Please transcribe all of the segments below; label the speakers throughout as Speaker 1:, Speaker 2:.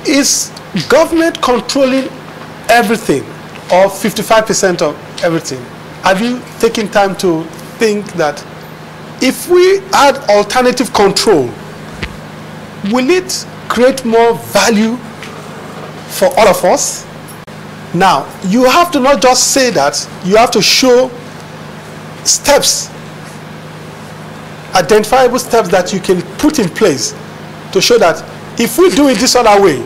Speaker 1: is government controlling everything or 55% of everything? Have you taken time to think that if we add alternative control, will it create more value for all of us? Now, you have to not just say that, you have to show steps, identifiable steps that you can put in place to show that if we do it this other way,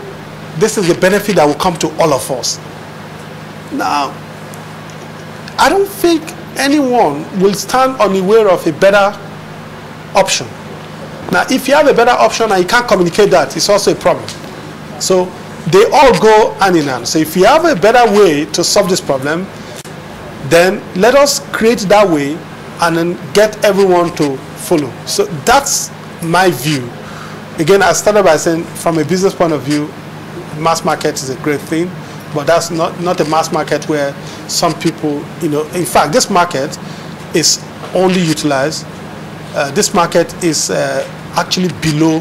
Speaker 1: this is the benefit that will come to all of us. Now, I don't think anyone will stand unaware of a better option. Now, if you have a better option and you can't communicate that, it's also a problem. So they all go hand in hand. So if you have a better way to solve this problem, then let us create that way and then get everyone to follow. So that's my view. Again, I started by saying from a business point of view, mass market is a great thing, but that's not a mass market where some people, in fact, this market is only utilized. This market is actually below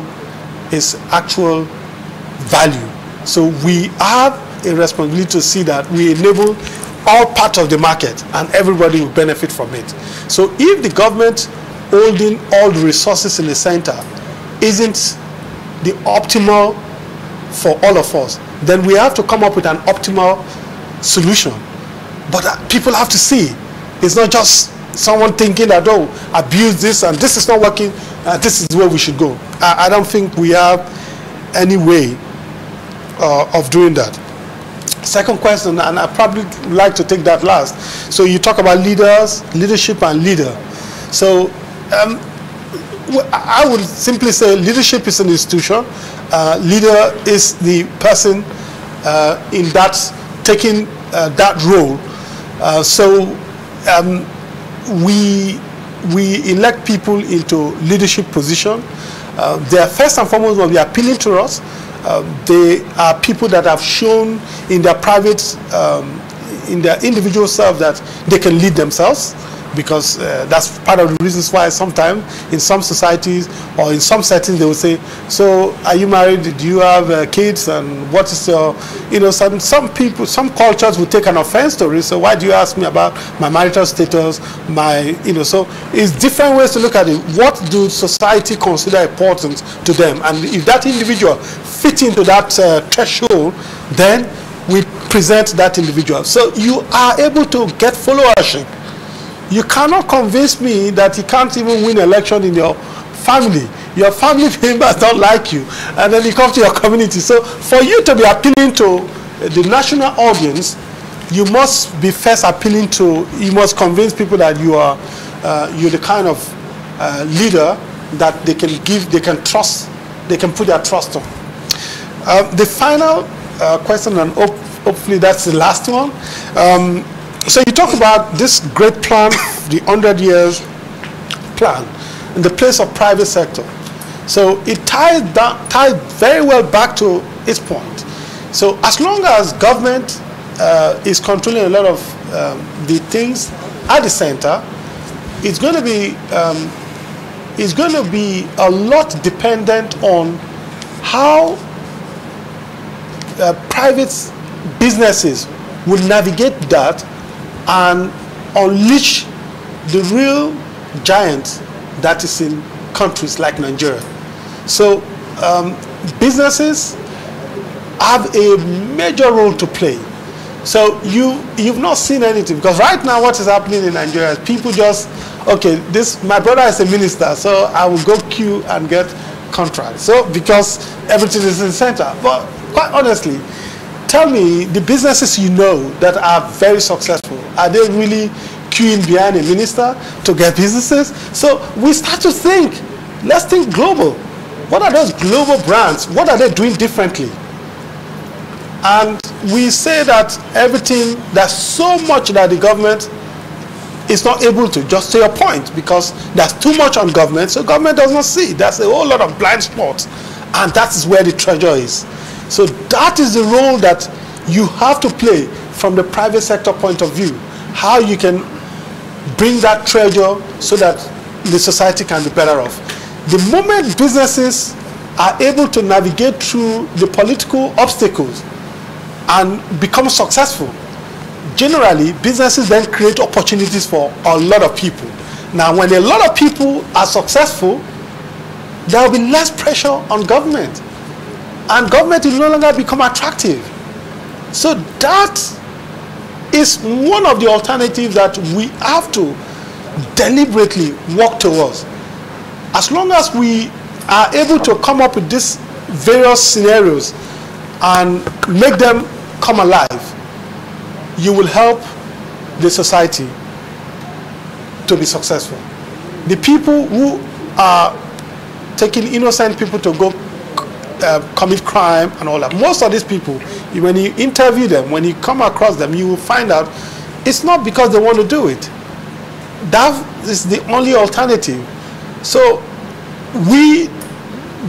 Speaker 1: its actual value. So we have a responsibility to see that we enable all parts of the market and everybody will benefit from it. So if the government holding all the resources in the center isn't the optimal for all of us, then we have to come up with an optimal solution. But people have to see. It's not just someone thinking that, oh, abuse this and this is not working, this is where we should go. I don't think we have any way of doing that. Second question, and I probably like to take that last. So you talk about leadership and leader. So I would simply say leadership is an institution. Leader is the person in that taking that role. We elect people into leadership position. They are first and foremost will be appealing to us. They are people that have shown in their private, in their individual self that they can lead themselves, because that's part of the reasons why sometimes in some societies or in some settings they will say, so are you married, do you have kids, and what is your, some people, some cultures will take an offense to it, so why do you ask me about my marital status, so it's different ways to look at it. What do society consider important to them? And if that individual fit into that threshold, then we present that individual. So you are able to get followership. You cannot convince me that you can't even win election in your family. Your family members don't like you, and then you come to your community. So for you to be appealing to the national audience, you must be first appealing to, you must convince people that you are you're the kind of leader that they can give, they can trust, they can put their trust on. The final question, and hopefully that's the last one. So you talk about this great plan, the 100 years plan, in the place of private sector. So it ties very well back to its point. So as long as government is controlling a lot of the things at the center, it's going to be a lot dependent on how private businesses will navigate that and unleash the real giant that is in countries like Nigeria. So businesses have a major role to play. So you've not seen anything, because right now what is happening in Nigeria is people just, okay, my brother is a minister, so I will go queue and get contracts. So because everything is in the center. But quite honestly, tell me, the businesses you know that are very successful, are they really queuing behind a minister to get businesses? So we start to think, let's think global. What are those global brands? What are they doing differently? And we say that everything, there's so much that the government is not able to, just to your point, because there's too much on government, so government does not see. There's a whole lot of blind spots, and that is where the treasure is. So that is the role that you have to play from the private sector point of view, how you can bring that treasure so that the society can be better off. The moment businesses are able to navigate through the political obstacles and become successful, generally, businesses then create opportunities for a lot of people. Now, when a lot of people are successful, there will be less pressure on government, and government will no longer become attractive. So that is one of the alternatives that we have to deliberately work towards. As long as we are able to come up with these various scenarios and make them come alive, you will help the society to be successful. The people who are taking innocent people to go commit crime and all that, most of these people, when you interview them, when you come across them, you will find out it's not because they want to do it. That is the only alternative. So we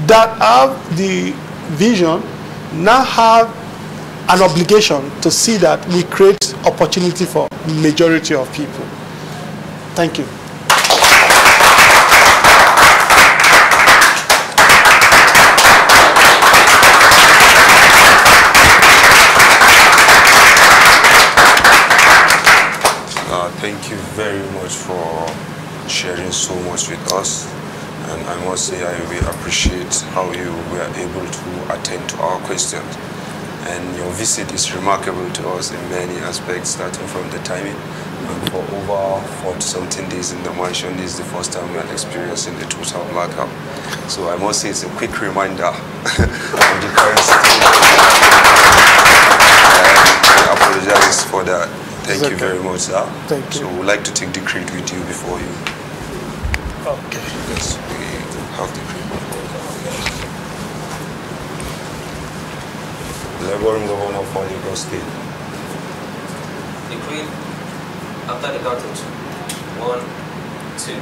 Speaker 1: that have the vision now have an obligation to see that we create opportunity for majority of people. Thank you.
Speaker 2: Thank you very much for sharing so much with us, and I must say I really appreciate how you were able to attend to our questions. And your visit is remarkable to us in many aspects, starting from the timing. And for over 40-something days in the mansion, this is the first time we are experiencing the total blackout. So I must say it's a quick reminder of the current situation. I apologize for that. Thank you very much, sir.
Speaker 1: Thank you.
Speaker 2: So we'd like to take the creed with you before you.
Speaker 1: Okay.
Speaker 2: Yes, we have the creed. Laboring Governor for Lagos State.
Speaker 3: The creed, after the count of 2. 1, 2.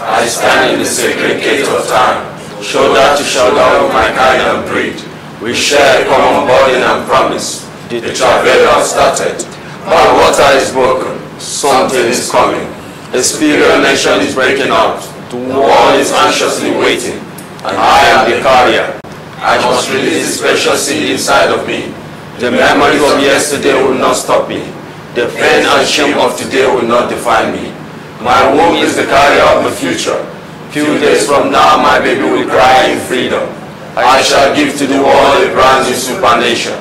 Speaker 4: I stand in the sacred gate of time, shoulder to shoulder with my kind and breed. We share a common burden and promise. The travail has started. But water is broken, something is coming. A superior nation is breaking out. The world is anxiously waiting, and I am the carrier. I must release the special seed inside of me. The memory of yesterday will not stop me. The pain and shame of today will not define me. My womb is the carrier of the future. Few days from now, my baby will cry in freedom. I shall give to the world a brand new super nation.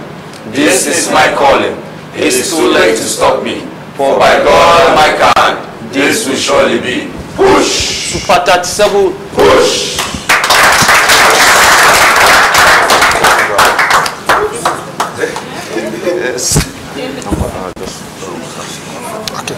Speaker 4: This is my calling. It is too late to stop me, for by God my kind, this will surely be. Push!
Speaker 5: Super 37.
Speaker 4: Push!
Speaker 2: Yes.
Speaker 1: Okay.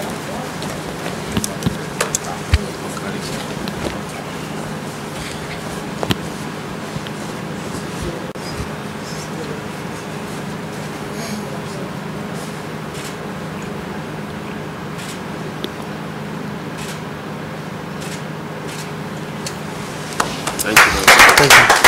Speaker 1: Thank you.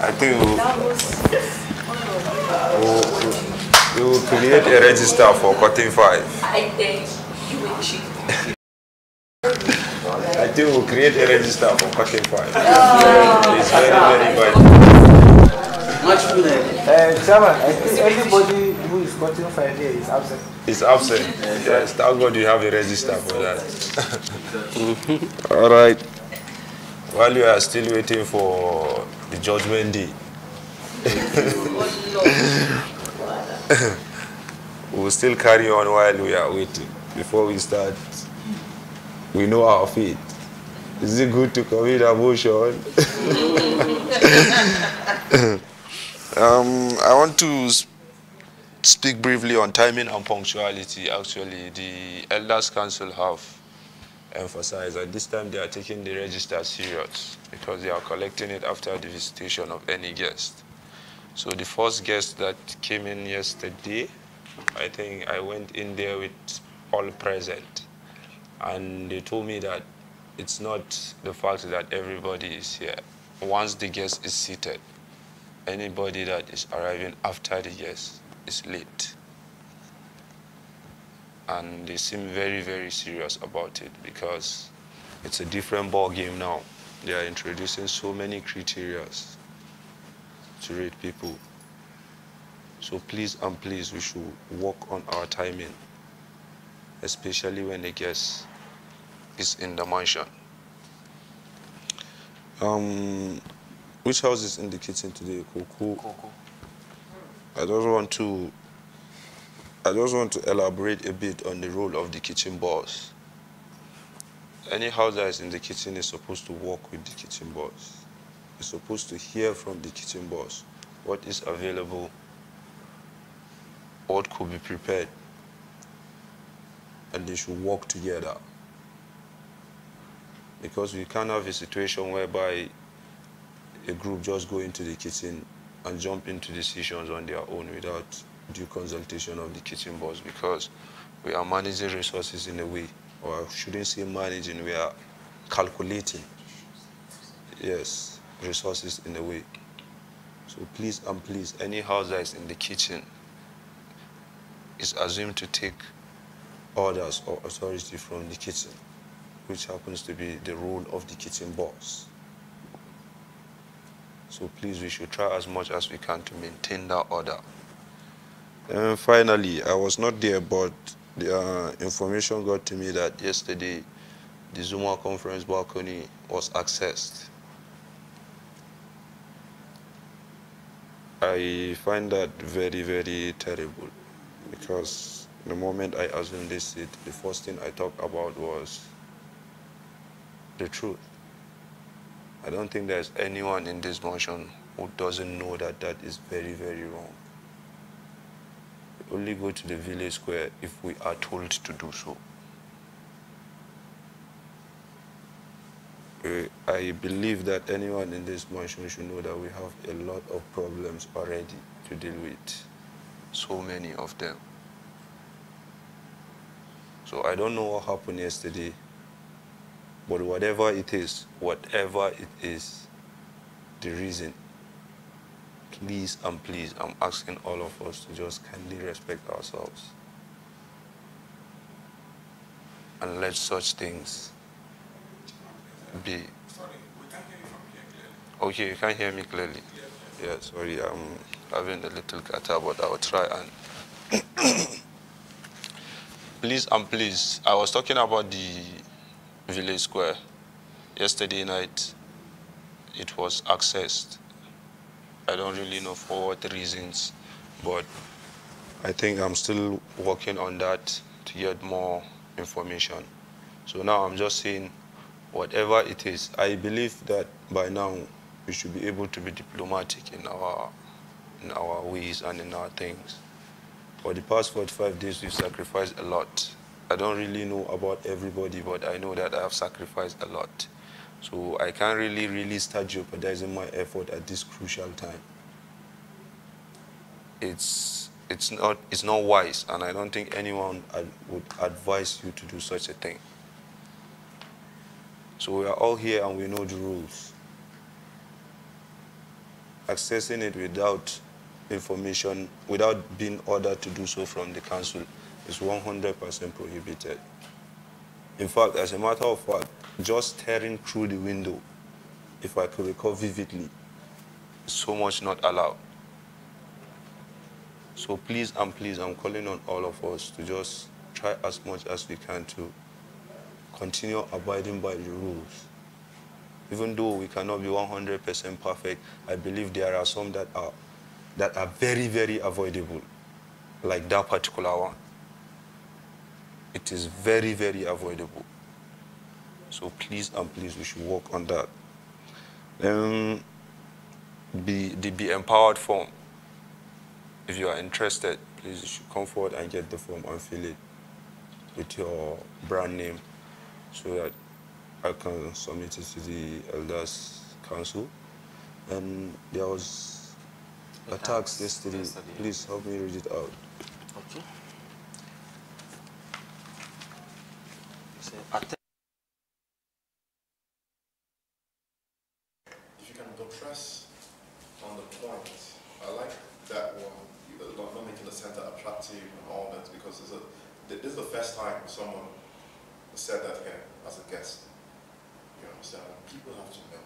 Speaker 2: I think we will create a register for cutting 5.
Speaker 6: I think you will cheat.
Speaker 2: I think we'll create a register for cutting 5. It's very, very bad.
Speaker 5: Much good.
Speaker 7: Chairman, I think everybody who is cutting 5 here is absent.
Speaker 2: It's absent. Yes, thank God you have a register for that. All right. While you are still waiting for the judgment day, we'll still carry on while we are waiting. Before we start, we know our fate. Is it good to commit abortion? I want to speak briefly on timing and punctuality. Actually, the Elders Council have emphasized that this time they are taking the register serious because they are collecting it after the visitation of any guest. So the first guest that came in yesterday, I think I went in there with all present, and they told me that it's not the fact that everybody is here. Once the guest is seated, anybody that is arriving after the guest is late. And they seem very, very serious about it because it's a different ball game now. They are introducing so many criteria to rate people. So please and please, we should work on our timing, especially when the guest is in the mansion. Which house is in the kitchen today? Coco. I just want to elaborate a bit on the role of the kitchen boss. Any house that is in the kitchen is supposed to work with the kitchen boss. It's supposed to hear from the kitchen boss what is available, what could be prepared, and they should work together. Because we can't have a situation whereby a group just go into the kitchen and jump into decisions on their own without due consultation of the kitchen boss, because we are managing resources in a way, or I shouldn't say managing, we are calculating, yes, resources in a way. So please and please, any house that is in the kitchen is assumed to take orders or authority from the kitchen, which happens to be the role of the kitchen boss. So please, we should try as much as we can to maintain that order. And finally, I was not there, but the information got to me that yesterday the Zuma conference balcony was accessed. I find that very, very terrible, because the moment I assumed this seat, the first thing I talked about was the truth. I don't think there's anyone in this motion who doesn't know that that is very, very wrong. We only go to the village square if we are told to do so. I believe that anyone in this motion should know that we have a lot of problems already to deal with, so many of them. So I don't know what happened yesterday, but whatever it is, the reason, please and please, I'm asking all of us to just kindly respect ourselves and let such things be.
Speaker 8: Sorry, we can't hear you from here clearly.
Speaker 2: Okay, you can't hear me clearly? Yeah, sorry, I'm having a little catarrh, but I will try and... Please and please, I was talking about the village square. Yesterday night, it was accessed. I don't really know for what reasons, but I think I'm still working on that to get more information. So now I'm just saying, whatever it is, I believe that by now we should be able to be diplomatic in our ways and in our things. For the past 45 days, we've sacrificed a lot. I don't really know about everybody, but I know that I have sacrificed a lot. So I can't really start jeopardizing my effort at this crucial time. It's not wise, and I don't think anyone would advise you to do such a thing. So we are all here and we know the rules. Accessing it without information, without being ordered to do so from the council, is 100% prohibited. In fact, as a matter of fact, just staring through the window, if I could recall vividly, is so much not allowed. So please and please, I'm calling on all of us to just try as much as we can to continue abiding by the rules. Even though we cannot be 100% perfect, I believe there are some that are very, very avoidable, like that particular one. It is very, very avoidable. So please and please, we should work on that. Then the Be Empowered form. If you are interested, please you should come forward and get the form and fill it with your brand name so that I can submit it to the Elders Council. And there was a tax yesterday. Please help me read it out.
Speaker 4: Okay.
Speaker 8: If you can compress on the point, I like that one, not making the center attractive and all that, because this is the first time someone said that here as a guest. You understand? People have to know.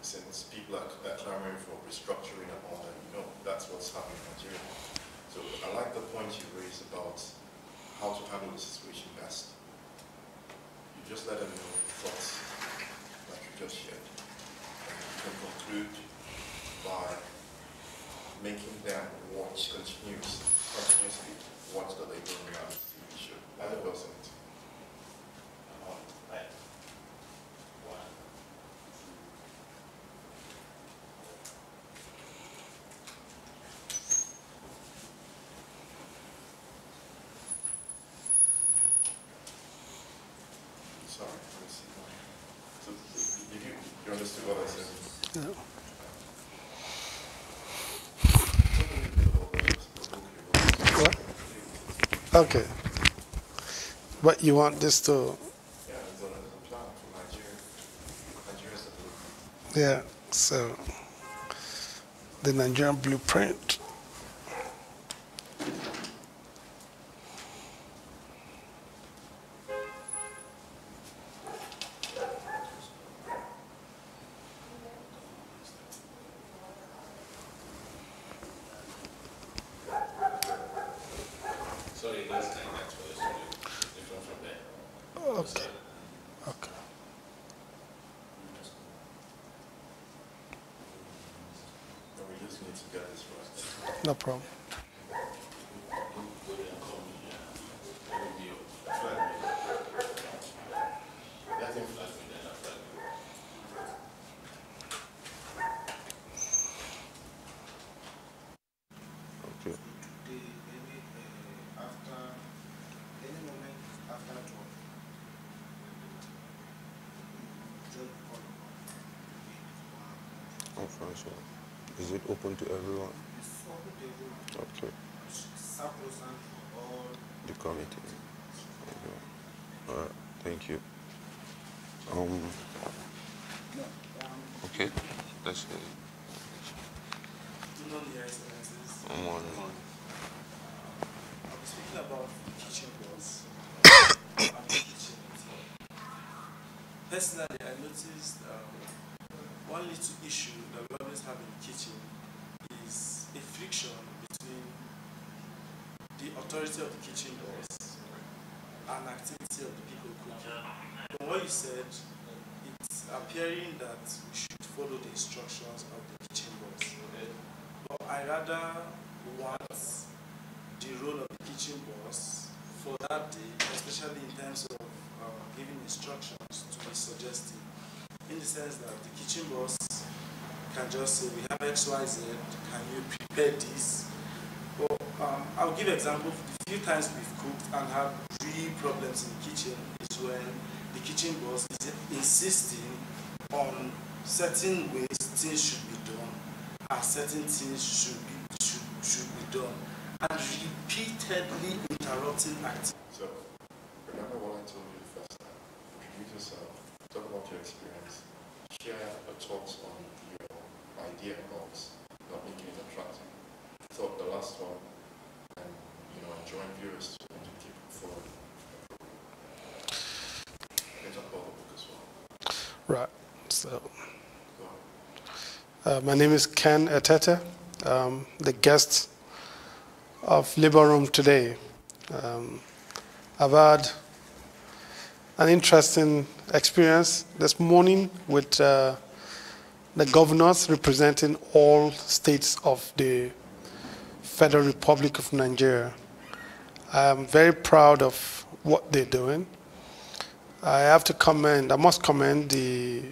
Speaker 8: Since people are clamoring for restructuring and all that, that's what's happening in Nigeria. So I like the point you raised about how to handle the situation best. You just let them know the thoughts that you just shared. And you can conclude by making them watch continuously watch the Lagos reality TV show. That wasn't. Sorry, let's see. So, you understood what I said?
Speaker 1: Yeah. What? Okay. But you want this to?
Speaker 8: Yeah, it's a plan for Nigeria. Nigeria's the blue.
Speaker 1: Yeah. So the Nigerian blueprint.
Speaker 8: Sorry, last time that's what I said. Different from there.
Speaker 1: Okay. Okay.
Speaker 8: No, we just need to get this right.
Speaker 1: No problem.
Speaker 2: Okay. Oh, fine, sure. Is it open to everyone? Okay. The committee. Okay. All right. Thank you. Okay. Let's see.
Speaker 9: Good morning, Your Excellencies.
Speaker 2: Morning.
Speaker 9: I'll be speaking about kitchen boards and the kitchen itself. Personally, I noticed one little issue that we always have in the kitchen is a friction between the authority of the kitchen boards and activity of the people cooking. From what you said, it's appearing that we should follow the instructions of the kitchen boards. But I rather want the role of the kitchen boss for that day, especially in terms of giving instructions, to be suggestive. In the sense that the kitchen boss can just say, we have XYZ, can you prepare this? But I'll give an example. The few times we've cooked and had real problems in the kitchen is when the kitchen boss is insisting on certain ways things should be done and certain things should be done, and repeatedly interrupting activity.
Speaker 8: So, remember what I told you the first time. Introduce yourself, talk about your experience, share your thoughts on your idea about not making it attractive. Thought the last one, and enjoying viewers to keep forward. You can talk about the book as well.
Speaker 1: Right. So, my name is Ken Etete, the guest of Labor Room today. I've had an interesting experience this morning with the governors representing all states of the Federal Republic of Nigeria. I am very proud of what they're doing. I must commend the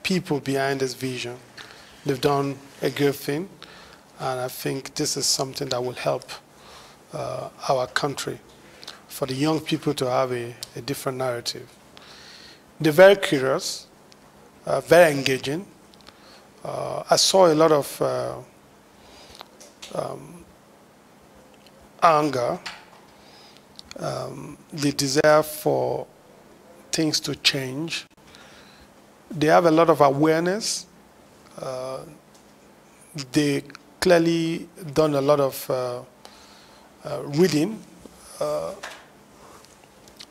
Speaker 1: people behind this vision. They've done a good thing, and I think this is something that will help our country, for the young people to have a different narrative. They're very curious, very engaging. I saw a lot of anger, the desire for things to change. They have a lot of awareness. They clearly done a lot of reading.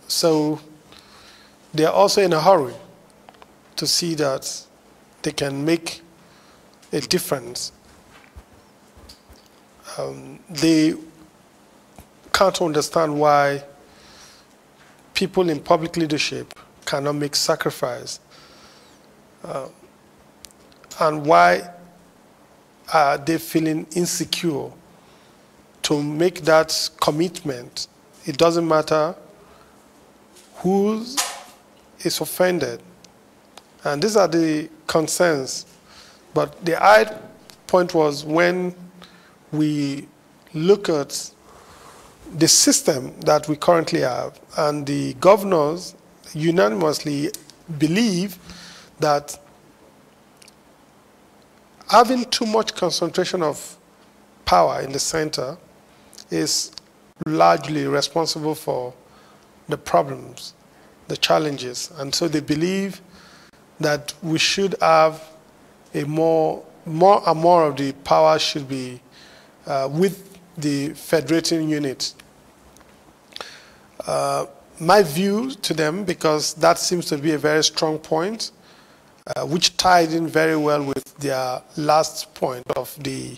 Speaker 1: So they are also in a hurry to see that they can make a difference. They can't understand why people in public leadership cannot make sacrifice, and why are they feeling insecure to make that commitment. It doesn't matter who is offended. And these are the concerns. But the high point was when we look at the system that we currently have, and the governors unanimously believe that having too much concentration of power in the center is largely responsible for the problems, the challenges. And so they believe that we should have a more and more of the power should be with the federating unit. My view to them, because that seems to be a very strong point, which tied in very well with their last point of the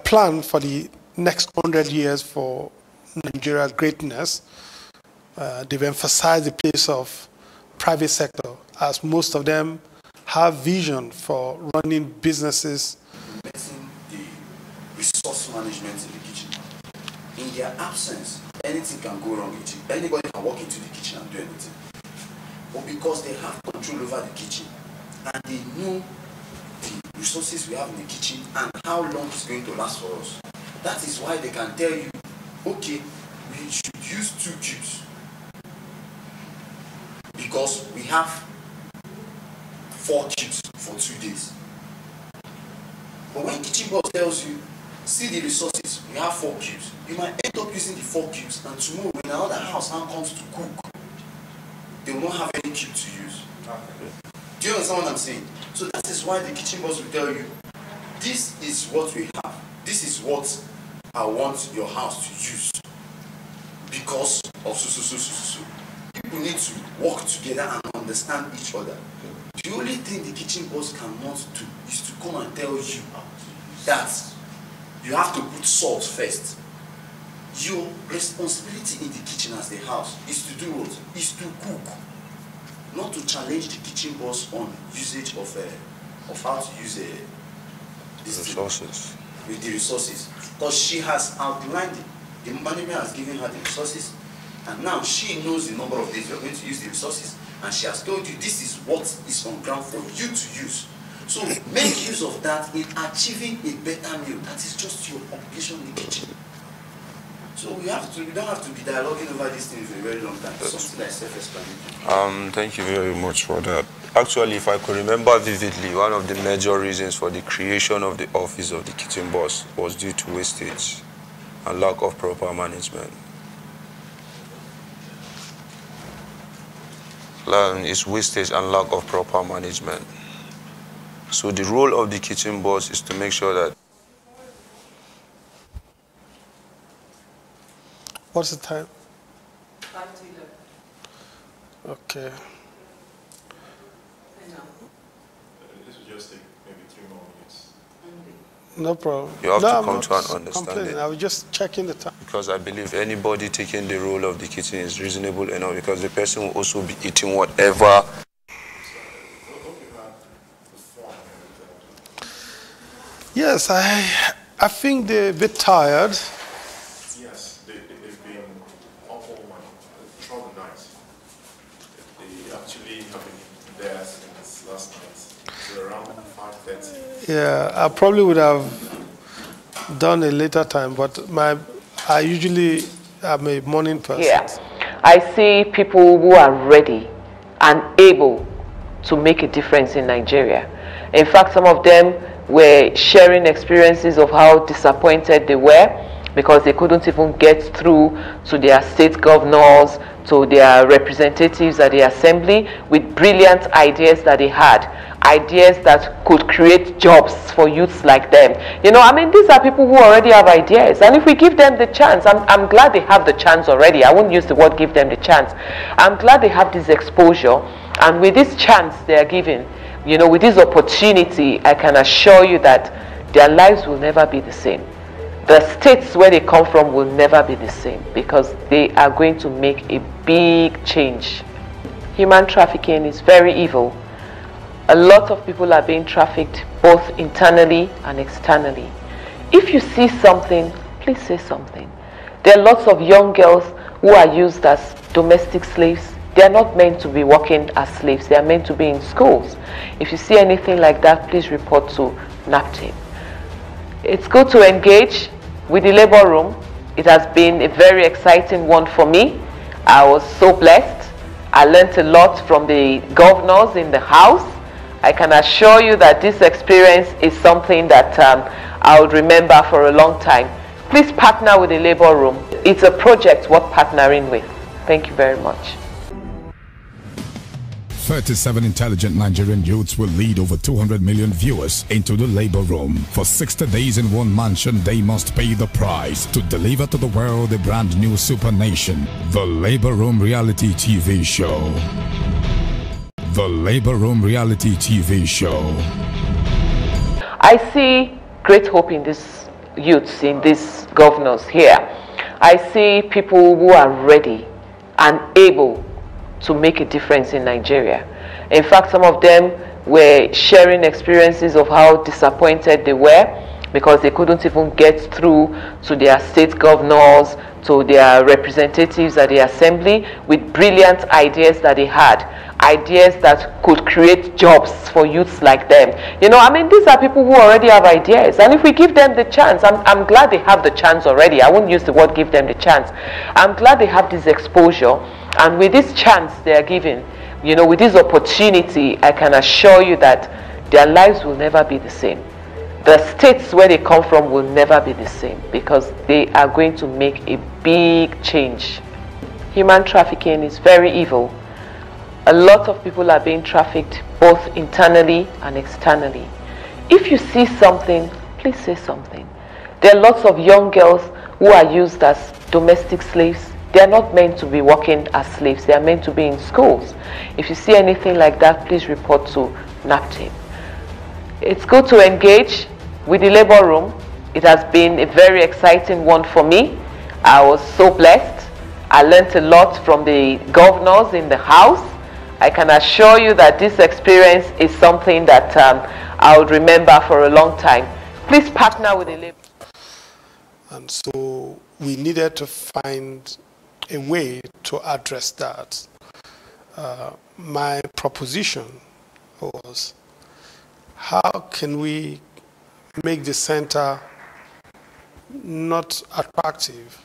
Speaker 1: plan for the next 100 years for Nigeria greatness. They've emphasized the place of private sector, as most of them have vision for running businesses.
Speaker 10: Implementing the resource management in the kitchen. In their absence, anything can go wrong in the kitchen. Anybody can walk into the kitchen and do anything. But because they have control over the kitchen, and they know the resources we have in the kitchen and how long it's going to last for us, that is why they can tell you, okay, we should use 2 cubes because we have 4 cubes for 2 days. But when kitchen boss tells you, see the resources, we have 4 cubes, you might end up using the 4 cubes, and tomorrow when another house now comes to cook, they will not have any cube to use. Do you understand what I'm saying? So that is why the kitchen boss will tell you, this is what we have. This is what I want your house to use. Because of so. People need to work together and understand each other. The only thing the kitchen boss cannot do is to come and tell you that you have to put salt first. Your responsibility in the kitchen as the house is to do what? Is to cook. Not to challenge the kitchen boss on usage of how to use
Speaker 2: resources.
Speaker 10: With the resources. Because she has outlined it. The management has given her the resources, and now she knows the number of days you're going to use the resources, and she has told you this is what is on ground for you to use. So make use of that in achieving a better meal. That is just your obligation in the kitchen. So we don't have to be dialoguing over these things for a very long time. Something like self-explanatory.
Speaker 2: Thank you very much for that. Actually, if I could remember vividly, one of the major reasons for the creation of the office of the kitchen boss was due to wastage and lack of proper management. It's wastage and lack of proper management. So the role of the kitchen boss is to make sure that...
Speaker 1: What's the time?
Speaker 6: 5 to 11.
Speaker 1: Okay.
Speaker 8: This will just take maybe 3 more minutes.
Speaker 1: No problem.
Speaker 2: You have
Speaker 1: no,
Speaker 2: to
Speaker 1: I'm
Speaker 2: come
Speaker 1: not
Speaker 2: to an understanding.
Speaker 1: complaining. I was just checking the time.
Speaker 2: Because I believe anybody taking the role of the kitchen is reasonable enough, because the person will also be eating whatever.
Speaker 1: Yes, I think they're a bit tired.
Speaker 8: Yes, they've been up all night, throughout the night. till around 5:30.
Speaker 1: Yeah, I probably would have done a later time, but I usually am a morning person.
Speaker 11: Yeah, I see people who are ready and able to make a difference in Nigeria. In fact, some of them were sharing experiences of how disappointed they were because they couldn't even get through to their state governors, to their representatives at the assembly with brilliant ideas that they had. Ideas that could create jobs for youths like them. You know, I mean, these are people who already have ideas. And if we give them the chance, I'm glad they have the chance already. I wouldn't use the word give them the chance. I'm glad they have this exposure. And with this chance they are given, you know, with this opportunity, I can assure you that their lives will never be the same. The states where they come from will never be the same because they are going to make a big change. Human trafficking is very evil. A lot of people are being trafficked both internally and externally. If you see something, please say something. There are lots of young girls who are used as domestic slaves. They are not meant to be working as slaves. They are meant to be in schools. If you see anything like that, please report to NAPTIP. It's good to engage with the labor room. It has been a very exciting one for me. I was so blessed. I learned a lot from the governors in the house. I can assure you that this experience is something that I would remember for a long time. Please partner with the labor room. It's a project worth partnering with. Thank you very much.
Speaker 12: 37 intelligent Nigerian youths will lead over 200 million viewers into the labor room. For 60 days in one mansion, they must pay the price to deliver to the world a brand new super nation. The Labor Room Reality TV Show. The Labor Room Reality TV Show.
Speaker 11: I see great hope in these youths, in these governors here. I see people who are ready and able to make a difference in Nigeria. In fact, some of them were sharing experiences of how disappointed they were because they couldn't even get through to their state governors, to their representatives at the assembly with brilliant ideas that they had. Ideas that could create jobs for youths like them. You know, I mean, these are people who already have ideas. And if we give them the chance, I'm glad they have the chance already. I wouldn't use the word give them the chance. I'm glad they have this exposure. And with this chance they are given, you know, with this opportunity, I can assure you that their lives will never be the same. The states where they come from will never be the same because they are going to make a big change. Human trafficking is very evil. A lot of people are being trafficked both internally and externally. If you see something, please say something. There are lots of young girls who are used as domestic slaves. They are not meant to be working as slaves. They are meant to be in schools. If you see anything like that, please report to NAPTIP. It's good to engage with the labor room. It has been a very exciting one for me. I was so blessed. I learned a lot from the governors in the house. I can assure you that this experience is something that I would remember for a long time. Please partner with the labor.
Speaker 1: And so we needed to find a way to address that. My proposition was, how can we make the center not attractive?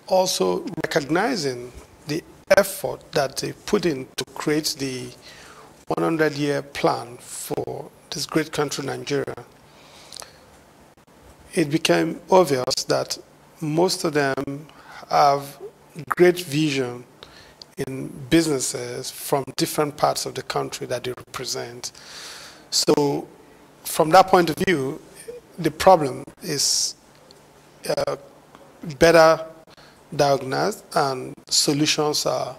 Speaker 1: Also recognizing the effort that they put in to create the 100-year plan for this great country, Nigeria. It became obvious that most of them have great vision in businesses from different parts of the country that they represent. So from that point of view, the problem is better diagnosed and solutions are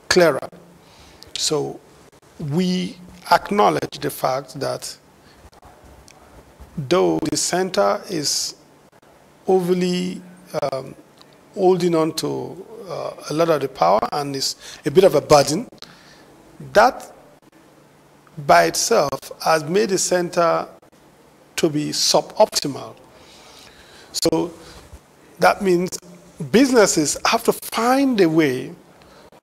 Speaker 1: clearer. So we acknowledge the fact that though the center is overly holding on to a lot of the power and is a bit of a burden, that by itself has made the center to be suboptimal. So that means businesses have to find a way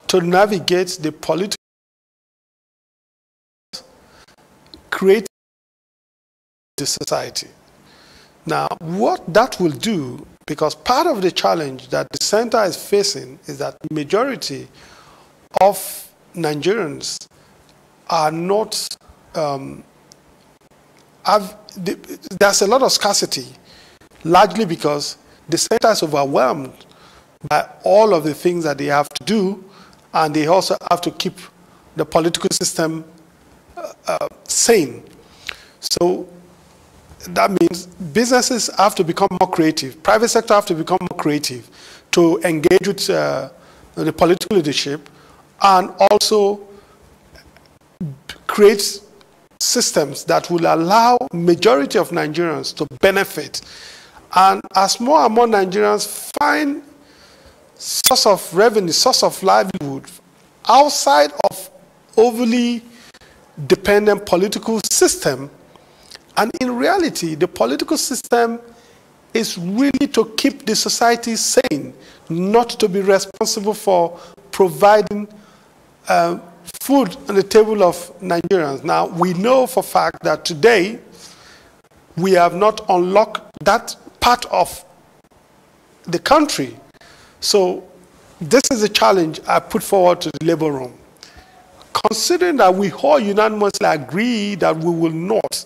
Speaker 1: to navigate the political create the society. Now, what that will do, because part of the challenge that the center is facing is that the majority of Nigerians are not, there's a lot of scarcity, largely because the center is overwhelmed by all of the things that they have to do, and they also have to keep the political system sane. So that means businesses have to become more creative, private sector have to become more creative to engage with the political leadership, and also create systems that will allow majority of Nigerians to benefit. And as more and more Nigerians find source of revenue, source of livelihood outside of overly dependent political system, and in reality, the political system is really to keep the society sane, not to be responsible for providing food on the table of Nigerians. Now, we know for a fact that today, we have not unlocked that part of the country. So this is a challenge I put forward to the labor room. Considering that we all unanimously agree that we will not,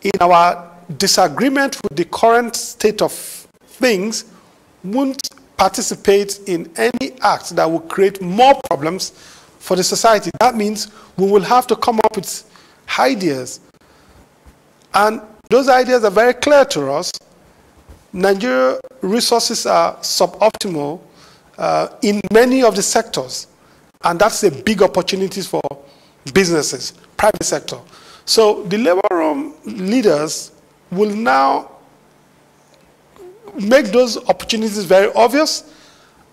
Speaker 1: in our disagreement with the current state of things, won't participate in any act that will create more problems for the society. That means we will have to come up with ideas. And those ideas are very clear to us. Nigeria resources are suboptimal in many of the sectors. And that's a big opportunity for businesses, private sector. So the labor room leaders will now make those opportunities very obvious,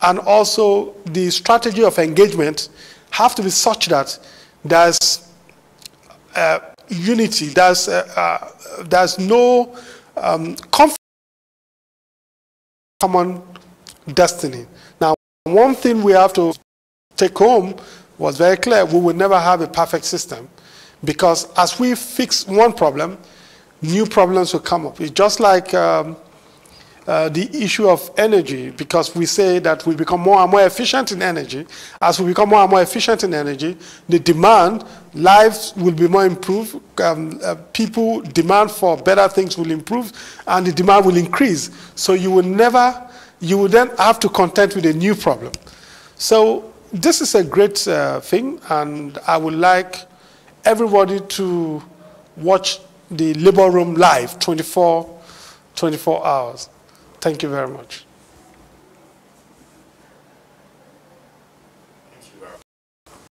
Speaker 1: and also the strategy of engagement have to be such that there's unity, there's no common destiny. Now, one thing we have to take home was very clear: we will never have a perfect system, because as we fix one problem, new problems will come up. It's just like the issue of energy, because we say that we become more and more efficient in energy. As we become more and more efficient in energy, the demand, lives will be more improved, people demand for better things will improve, and the demand will increase. So you will then have to contend with a new problem. So this is a great thing, and I would like everybody to watch the labor room live 24 hours. Thank you very much.